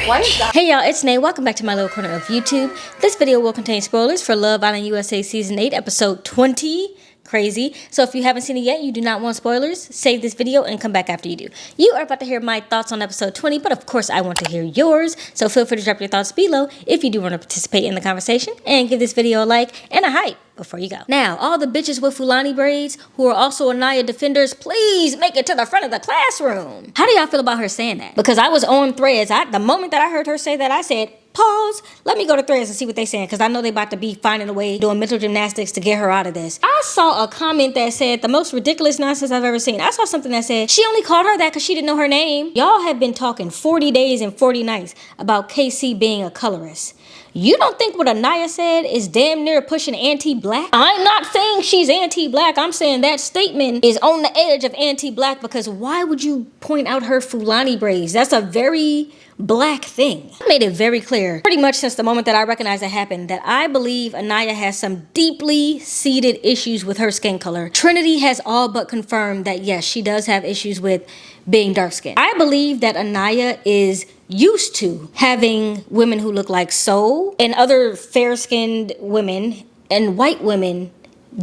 Why is that? Hey y'all, it's Nay. Welcome back to my little corner of YouTube. This video will contain spoilers for Love Island USA Season 8, Episode 20. Crazy. So if you haven't seen it yet, you do not want spoilers, save this video and come back after you do. You are about to hear my thoughts on episode 20, but of course I want to hear yours. So feel free to drop your thoughts below if you do want to participate in the conversation, and give this video a like and a hype before you go. Now, all the bitches with Fulani braids who are also Aniya defenders, please make it to the front of the classroom. How do y'all feel about her saying that? Because I was on Threads. The moment that I heard her say that, I said, pause, let me go to Threads and see what they saying, because I know they about to be finding a way doing mental gymnastics to get her out of this. I saw a comment that said the most ridiculous nonsense I've ever seen. I saw something that said she only called her that because she didn't know her name. Y'all have been talking 40 days and 40 nights about KC being a colorist. You don't think what Aniya said is damn near pushing anti-black? I'm not saying she's anti-black. I'm saying that statement is on the edge of anti-black, because why would you point out her Fulani braids? That's a very black thing. I made it very clear, pretty much since the moment that I recognized it happened, that I believe Aniya has some deeply seated issues with her skin color. Trinity has all but confirmed that yes, she does have issues with being dark skinned. I believe that Aniya is used to having women who look like Soul and other fair-skinned women and white women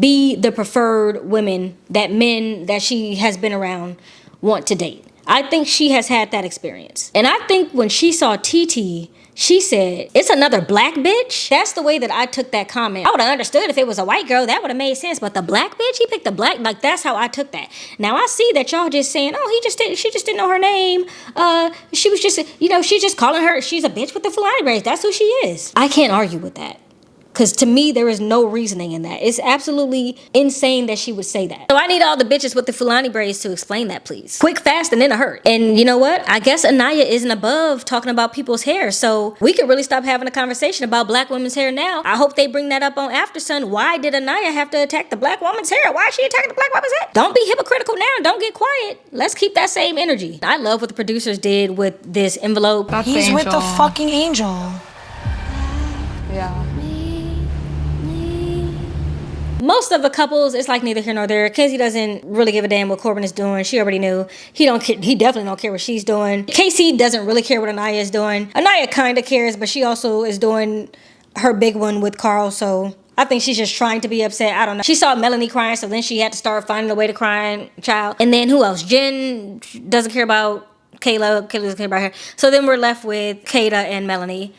be the preferred women that men that she has been around want to date. I think she has had that experience. And I think when she saw TT, she said, it's another black bitch. That's the way that I took that comment. I would have understood if it was a white girl, that would have made sense. But the black bitch, he picked the black, like that's how I took that. Now I see that y'all just saying, oh, she just didn't know her name. She was just, she's just calling her, she's a bitch with the Fulani braids. That's who she is. I can't argue with that. Because to me, there is no reasoning in that. It's absolutely insane that she would say that. So I need all the bitches with the Fulani braids to explain that, please. Quick, fast, and in a hurry. And you know what? I guess Aniya isn't above talking about people's hair. So we could really stop having a conversation about black women's hair now. I hope they bring that up on After Sun. Why did Aniya have to attack the black woman's hair? Why is she attacking the black woman's hair? Don't be hypocritical now. Don't get quiet. Let's keep that same energy. I love what the producers did with this envelope. He's with the fucking angel. Yeah. Most of the couples, it's like neither here nor there. Kenzie doesn't really give a damn what Corbin is doing. She already knew. He definitely don't care what she's doing. KC doesn't really care what Aniya is doing. Aniya kind of cares, but she also is doing her big one with Carl, so I think she's just trying to be upset. I don't know. She saw Melanie crying, so then she had to start finding a way to cry child. And then who else? Jen doesn't care about Kayla. Kayla doesn't care about her. So then we're left with Kayla and Melanie.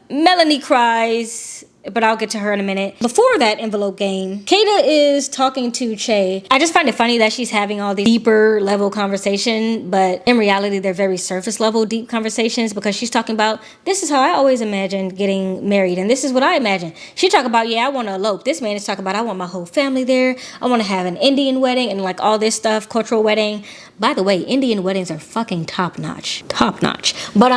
Melanie cries, but I'll get to her in a minute. Before that envelope game, Kayla is talking to Che. I just find it funny that she's having all these deeper level conversation, but in reality, they're very surface level deep conversations, because she's talking about, this is how I always imagined getting married, and this is what I imagine. She talk about, yeah, I want to elope. This man is talking about, I want my whole family there. I want to have an Indian wedding and like all this stuff, cultural wedding. By the way, Indian weddings are fucking top notch. Top notch. But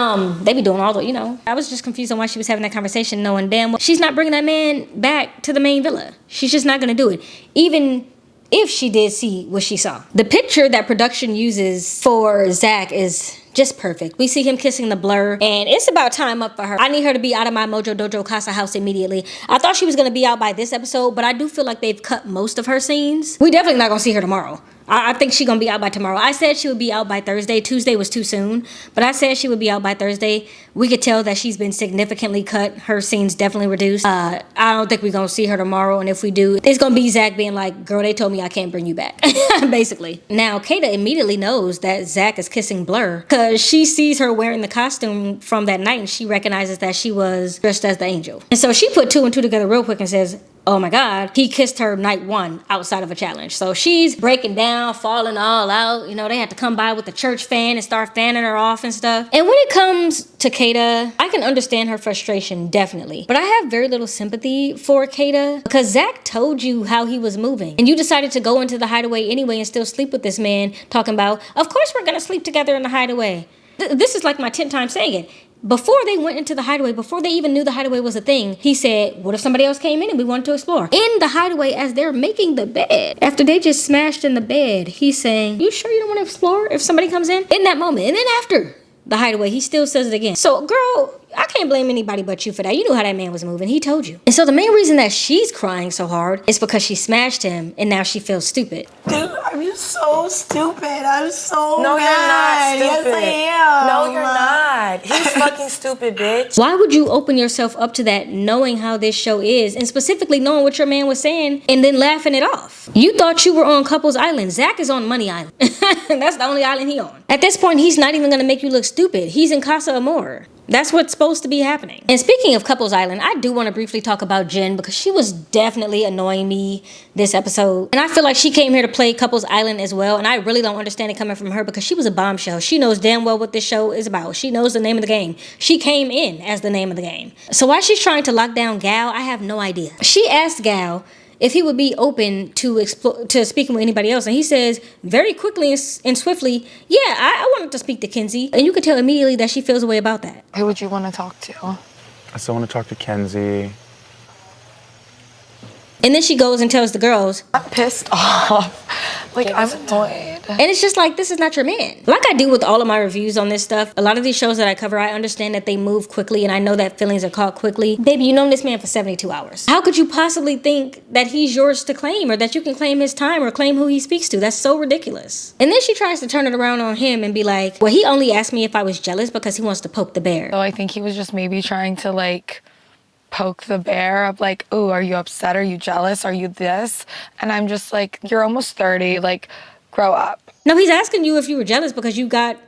they be doing all the, I was just confused on why she was having that conversation, knowing damn well she's not bringing that man back to the main villa. She's just not gonna do it, even if she did see what she saw. The picture that production uses for Zach is just perfect. We see him kissing the blur, and it's about time up for her. I need her to be out of my Mojo Dojo Casa house immediately. I thought she was gonna be out by this episode, but I do feel like they've cut most of her scenes. We definitely not gonna see her tomorrow. I think she's gonna be out by tomorrow. I said she would be out by Thursday. Tuesday was too soon, but I said she would be out by Thursday. We could tell that she's been significantly cut. Her scenes definitely reduced. I don't think we're gonna see her tomorrow, and if we do, it's gonna be Zach being like, girl, they told me I can't bring you back, basically. Now, Kayla immediately knows that Zach is kissing Blur, because she sees her wearing the costume from that night, and she recognizes that she was dressed as the angel. And so she put two and two together real quick and says, oh my God, he kissed her night one outside of a challenge. So she's breaking down, falling all out. They had to come by with the church fan and start fanning her off and stuff. And when it comes to Kayla, I can understand her frustration, definitely. But I have very little sympathy for Kayla, because Zach told you how he was moving, and you decided to go into the hideaway anyway and still sleep with this man, talking about, of course we're gonna sleep together in the hideaway. This is like my 10th time saying it. Before they went into the hideaway, before they even knew the hideaway was a thing, he said, what if somebody else came in and we wanted to explore? In the hideaway, as they're making the bed, after they just smashed in the bed, he's saying, you sure you don't want to explore if somebody comes in that moment? And then after the hideaway, he still says it again. So, girl, I can't blame anybody but you for that. You knew how that man was moving. He told you. And so the main reason that she's crying so hard is because she smashed him, and now she feels stupid. Dude, I'm so stupid. I'm so No, mad. you're not stupid. Yes, I am. No, you're not. He's fucking stupid, bitch. Why would you open yourself up to that knowing how this show is and specifically knowing what your man was saying and then laughing it off? You thought you were on Couples Island. Zach is on Money Island. That's the only island he on. At this point, he's not even going to make you look stupid. He's in Casa Amor. That's what's supposed to be happening. And speaking of Couples Island, I do want to briefly talk about Jen because she was definitely annoying me this episode. And I feel like she came here to play Couples Island as well. And I really don't understand it coming from her because she was a bombshell. She knows damn well what this show is about. She knows the name of the game. She came in as the name of the game. So while she's trying to lock down Gal, I have no idea. She asked Gal if he would be open to speaking with anybody else. And he says very quickly and swiftly, yeah, I wanted to speak to Kenzie. And you could tell immediately that she feels a way about that. Who would you want to talk to? I still want to talk to Kenzie. And then she goes and tells the girls. I'm pissed off. Like, I'm annoyed. And it's just like, this is not your man. Like I do with all of my reviews on this stuff, a lot of these shows that I cover, I understand that they move quickly and I know that feelings are caught quickly. Baby, you know this man for 72 hours. How could you possibly think that he's yours to claim or that you can claim his time or claim who he speaks to? That's so ridiculous. And then she tries to turn it around on him and be like, well, he only asked me if I was jealous because he wants to poke the bear. So I think he was just maybe trying to like poke the bear of like, oh, are you upset? Are you jealous? Are you this? And I'm just like, you're almost 30, like, grow up. No, he's asking you if you were jealous because you got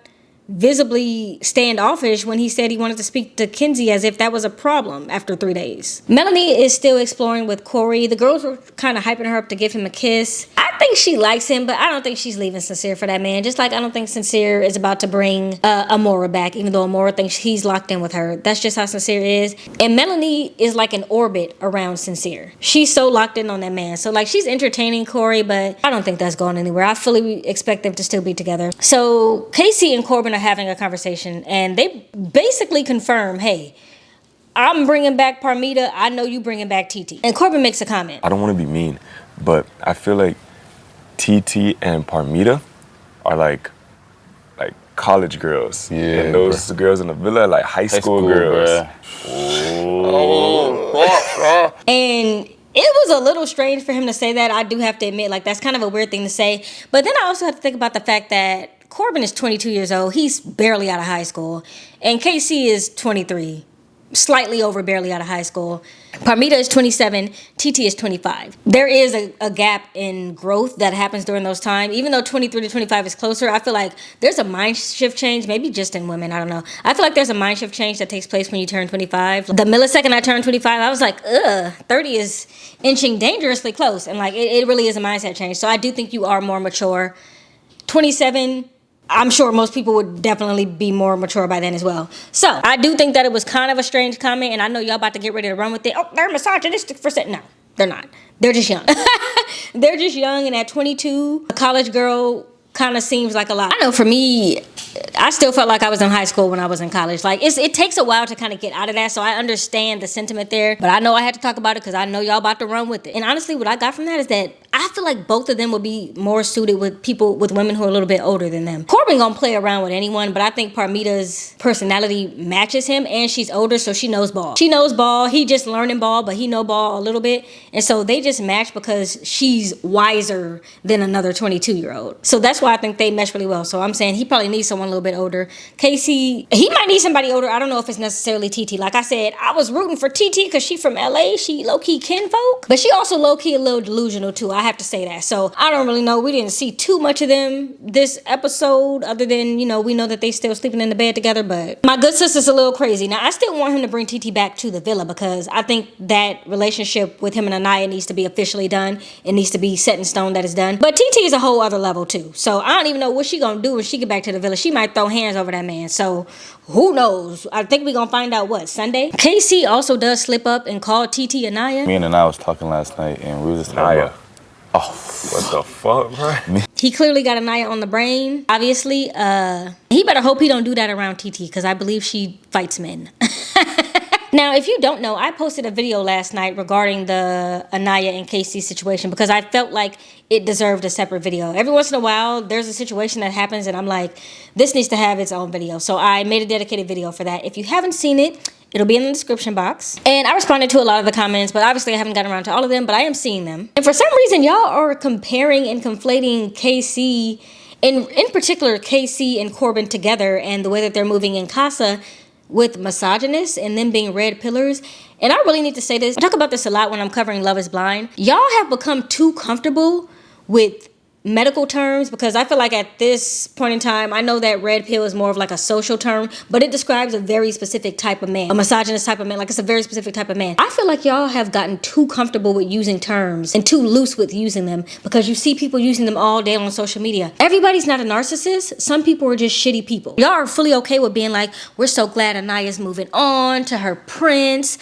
visibly standoffish when he said he wanted to speak to Kenzie as if that was a problem after 3 days. Melanie is still exploring with Corey. The girls were kind of hyping her up to give him a kiss. I think she likes him, but I don't think she's leaving Sincere for that man. Just like I don't think Sincere is about to bring Amora back, even though Amora thinks he's locked in with her. That's just how Sincere is. And Melanie is like an orbit around Sincere. She's so locked in on that man. So like she's entertaining Corey, but I don't think that's going anywhere. I fully expect them to still be together. So Casey and Corbin are having a conversation and they basically confirm, hey, I'm bringing back Parmita. I know you bringing back TT. And Corbin makes a comment. I don't want to be mean, but I feel like TT and Parmita are like college girls. Yeah, and those girls in the villa are like high school girls. And it was a little strange for him to say that. I do have to admit, like, that's kind of a weird thing to say. But then I also have to think about the fact that Corbin is 22 years old. He's barely out of high school. And KC is 23. Slightly over barely out of high school. Parmita is 27, TT is 25. There is a gap in growth that happens during those times. Even though 23 to 25 is closer, I feel like there's a mind shift change, maybe just in women, I don't know. I feel like there's a mind shift change that takes place when you turn 25. The millisecond I turned 25, I was like, 30 is inching dangerously close. And like, it really is a mindset change. So I do think you are more mature. 27, I'm sure most people would definitely be more mature by then as well. So I do think that it was kind of a strange comment, and I know y'all about to get ready to run with it. Oh, they're misogynistic for saying. No, they're not. They're just young. They're just young, and at 22, a college girl kind of seems like a lot. I know for me, I still felt like I was in high school when I was in college. Like it takes a while to kind of get out of that, so I understand the sentiment there. But I know I had to talk about it because I know y'all about to run with it. And honestly, what I got from that is that I feel like both of them would be more suited with people, with women who are a little bit older than them. Corbin gonna play around with anyone, but I think Parmita's personality matches him, and she's older, so she knows ball. She knows ball. He just learning ball, but he know ball a little bit, and so they just match because she's wiser than another 22-year-old. So that's why I think they mesh really well. So I'm saying he probably needs someone a little bit older. Casey, he might need somebody older. I don't know if it's necessarily TT. Like I said, I was rooting for TT because she from LA. She low-key kinfolk, but she also low-key a little delusional too. I have to say that. So I don't really know. We didn't see too much of them this episode other than, you know, we know that they still sleeping in the bed together, but my good sister's a little crazy. Now, I still want him to bring TT back to the villa because I think that relationship with him and Aniya needs to be officially done. It needs to be set in stone that it's done. But TT is a whole other level too. So I don't even know what she gonna do when she get back to the villa. She might throw hands over that man. So who knows? I think we gonna find out what, Sunday? KC also does slip up and call TT Aniya. Me and Aniya was talking last night and we was just Aniya. Oh, what the fuck, bro? He clearly got Aniya on the brain. Obviously, he better hope he don't do that around TT because I believe she fights men. Now, if you don't know, I posted a video last night regarding the Aniya and KC situation because I felt like it deserved a separate video. Every once in a while, there's a situation that happens and I'm like, this needs to have its own video. So I made a dedicated video for that. If you haven't seen it, it'll be in the description box. And I responded to a lot of the comments, but obviously I haven't gotten around to all of them, but I am seeing them. And for some reason, y'all are comparing and conflating KC, in particular KC and Corbin together and the way that they're moving in Casa with misogynists and them being red pillars. And I really need to say this. I talk about this a lot when I'm covering Love is Blind. Y'all have become too comfortable with medical terms, because I feel like at this point in time, I know that red pill is more of like a social term, but it describes a very specific type of man, a misogynist type of man. Like, it's a very specific type of man. I feel like y'all have gotten too comfortable with using terms and too loose with using them, because you see people using them all day on social media. Everybody's not a narcissist. Some people are just shitty people. Y'all are fully okay with being like, we're so glad Aniya's moving on to her prince.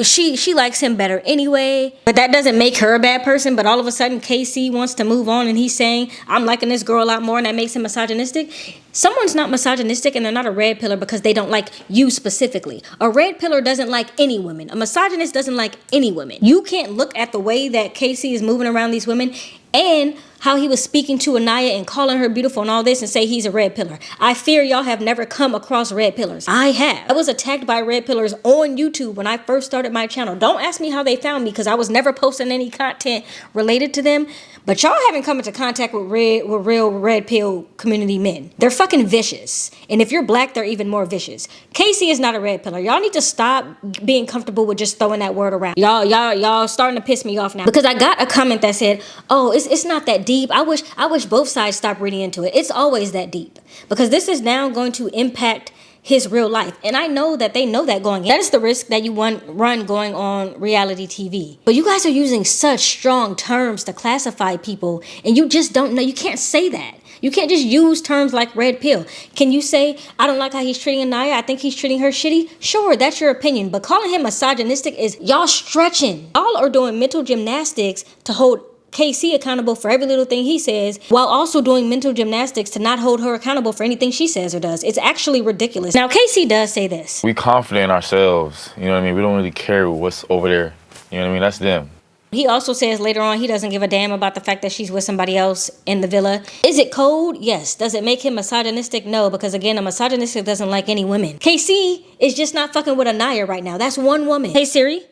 She likes him better anyway, but that doesn't make her a bad person. But all of a sudden KC wants to move on and he's saying, I'm liking this girl a lot more, and that makes him misogynistic. Someone's not misogynistic and they're not a red pillar because they don't like you specifically. A red pillar doesn't like any women. A misogynist doesn't like any women. You can't look at the way that KC is moving around these women and how he was speaking to Aniya and calling her beautiful and all this and say he's a red pillar. I fear y'all have never come across red pillars. I have. I was attacked by red pillars on YouTube when I first started my channel. Don't ask me how they found me, because I was never posting any content related to them. But y'all haven't come into contact with real red pill community men. They're fucking vicious. And if you're black, they're even more vicious. Casey is not a red pillar. Y'all need to stop being comfortable with just throwing that word around. Y'all starting to piss me off now. Because I got a comment that said, oh, it's not that deep. I wish both sides stopped reading into it. It's always that deep. Because this is now going to impact his real life. And I know that they know that going in. That is the risk that you run going on reality TV. But you guys are using such strong terms to classify people, and you just don't know. You can't say that. You can't just use terms like red pill. Can you say, I don't like how he's treating Aniya, I think he's treating her shitty? Sure, that's your opinion. But calling him misogynistic is y'all stretching. Y'all are doing mental gymnastics to hold KC accountable for every little thing he says, while also doing mental gymnastics to not hold her accountable for anything she says or does. It's actually ridiculous. Now, KC does say this. We confident in ourselves. You know what I mean? We don't really care what's over there. You know what I mean? That's them. He also says later on he doesn't give a damn about the fact that she's with somebody else in the villa. Is it cold? Yes. Does it make him misogynistic? No, because again, a misogynistic doesn't like any women. KC is just not fucking with Aniya right now. That's one woman. Hey Siri,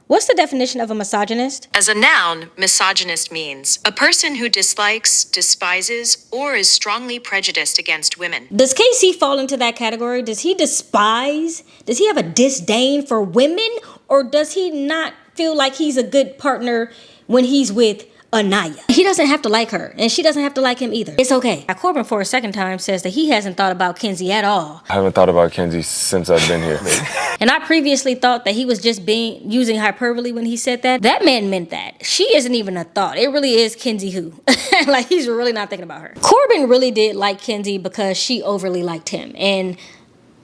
what's the definition of a misogynist? As a noun, misogynist means a person who dislikes, despises, or is strongly prejudiced against women. Does KC fall into that category? Does he despise? Does he have a disdain for women? Or does he not feel like he's a good partner when he's with Aniya? He doesn't have to like her, and she doesn't have to like him either. It's okay. Now, Corbin, for a second time, says that he hasn't thought about Kenzie at all. I haven't thought about Kenzie since I've been here. And I previously thought that he was just using hyperbole when he said that. That man meant that. She isn't even a thought. It really is Kenzie who. Like, he's really not thinking about her. Corbin really did like Kenzie because she overly liked him. And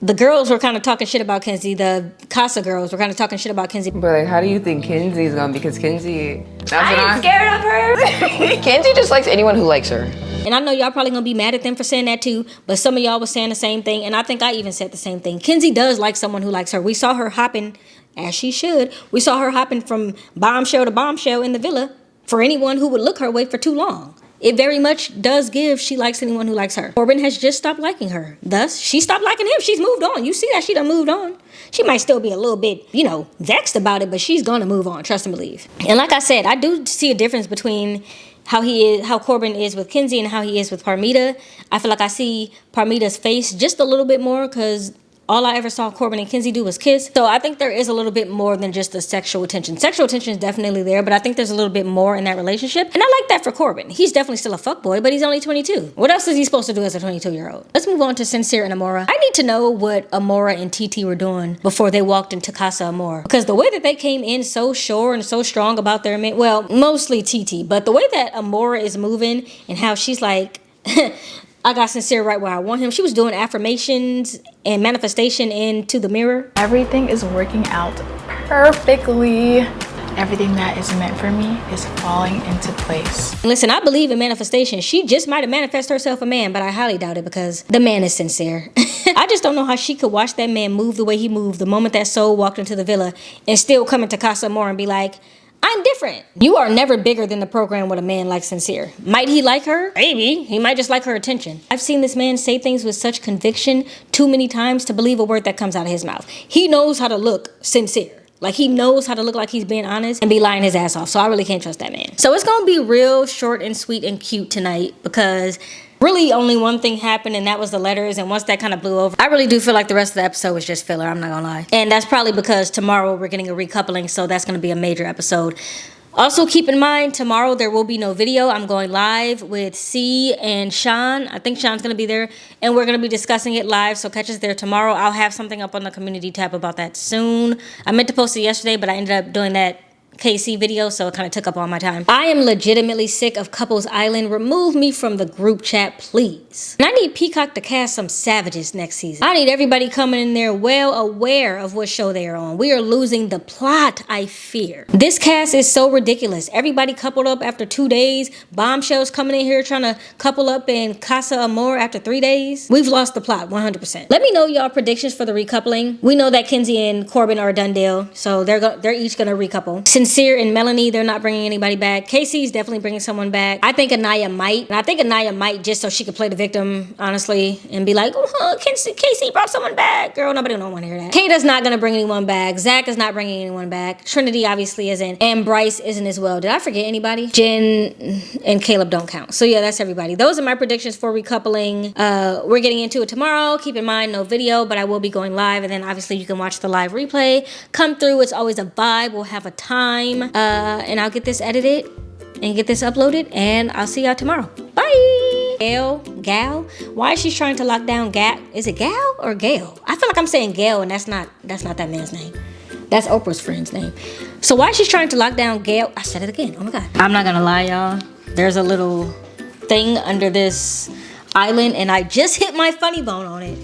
the girls were kind of talking shit about Kenzie. The Casa girls were kind of talking shit about Kenzie. But like, how do you think Kenzie's gonna be? Because Kenzie, I ain't scared of her. Kenzie just likes anyone who likes her. And I know y'all probably gonna be mad at them for saying that too, but some of y'all was saying the same thing, and I think I even said the same thing. Kenzie does like someone who likes her. We saw her hopping, as she should, we saw her hopping from bombshell to bombshell in the villa for anyone who would look her way for too long. It very much does give she likes anyone who likes her. Corbin has just stopped liking her. Thus, she stopped liking him. She's moved on. You see that she done moved on. She might still be a little bit, vexed about it, but she's gonna move on, trust and believe. And like I said, I do see a difference between how Corbin is with Kenzie and how he is with Parmita. I feel like I see Parmita's face just a little bit more because all I ever saw Corbin and Kenzie do was kiss. So I think there is a little bit more than just the sexual attention. Sexual attention is definitely there, but I think there's a little bit more in that relationship. And I like that for Corbin. He's definitely still a fuckboy, but he's only 22. What else is he supposed to do as a 22-year-old? Let's move on to Sincere and Amora. I need to know what Amora and TT were doing before they walked into Casa Amor. Because the way that they came in so sure and so strong about their men, well, mostly TT, but the way that Amora is moving and how she's like, I got Sincere right where I want him. She was doing affirmations and manifestation into the mirror. Everything is working out perfectly. Everything that is meant for me is falling into place. Listen, I believe in manifestation. She just might have manifested herself a man, but I highly doubt it because the man is sincere. I just don't know how she could watch that man move the way he moved the moment that soul walked into the villa and still come into Casa Amor and be like, I'm different. You are never bigger than the program with a man like Sincere. Might he like her? Maybe. He might just like her attention. I've seen this man say things with such conviction too many times to believe a word that comes out of his mouth. He knows how to look sincere. Like, he knows how to look like he's being honest and be lying his ass off. So I really can't trust that man. So it's going to be real short and sweet and cute tonight because Really only one thing happened, and that was the letters, and once that kind of blew over, I really do feel like the rest of the episode was just filler, I'm not gonna lie. And that's probably because tomorrow we're getting a recoupling, so that's gonna be a major episode. Also, keep in mind, tomorrow there will be no video. I'm going live with C and Sean. I think Sean's going to be there, and we're going to be discussing it live, so catch us there tomorrow. I'll have something up on the community tab about that soon. I meant to post it yesterday, but I ended up doing that KC video, so it kind of took up all my time. I am legitimately sick of Couples Island. Remove me from the group chat, please. And I need Peacock to cast some savages next season. I need everybody coming in there well aware of what show they are on. We are losing the plot, I fear. This cast is so ridiculous. Everybody coupled up after 2 days. Bombshells coming in here trying to couple up in Casa Amor after 3 days. We've lost the plot 100%. Let me know y'all predictions for the recoupling. We know that Kenzie and Corbin are a done deal, so they're each gonna recouple. Sincere and Melanie, they're not bringing anybody back. Casey's definitely bringing someone back. I think Aniya might. And I think Aniya might just so she could play the victim, honestly, and be like, oh, Casey brought someone back. Girl, nobody don't want to hear that. Kata's not going to bring anyone back. Zach is not bringing anyone back. Trinity obviously isn't. And Bryce isn't as well. Did I forget anybody? Jen and Caleb don't count. So yeah, that's everybody. Those are my predictions for recoupling. We're getting into it tomorrow. Keep in mind, no video, but I will be going live. And then obviously you can watch the live replay. Come through. It's always a vibe. We'll have a time. And I'll get this edited and get this uploaded, and I'll see y'all tomorrow. Bye. Gal, why is she trying to lock down Gal? Is it Gal or Gail? I feel like I'm saying Gail, and that's not that man's name. That's Oprah's friend's name. So why is she trying to lock down Gail? I said it again. Oh my God. I'm not gonna lie, y'all. There's a little thing under this island, and I just hit my funny bone on it.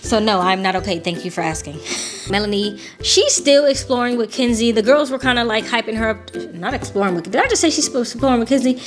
So no, I'm not okay. Thank you for asking. Melanie, she's still exploring with Kenzie. The girls were kind of like hyping her up. Not exploring with, did I just say she's exploring with Kenzie?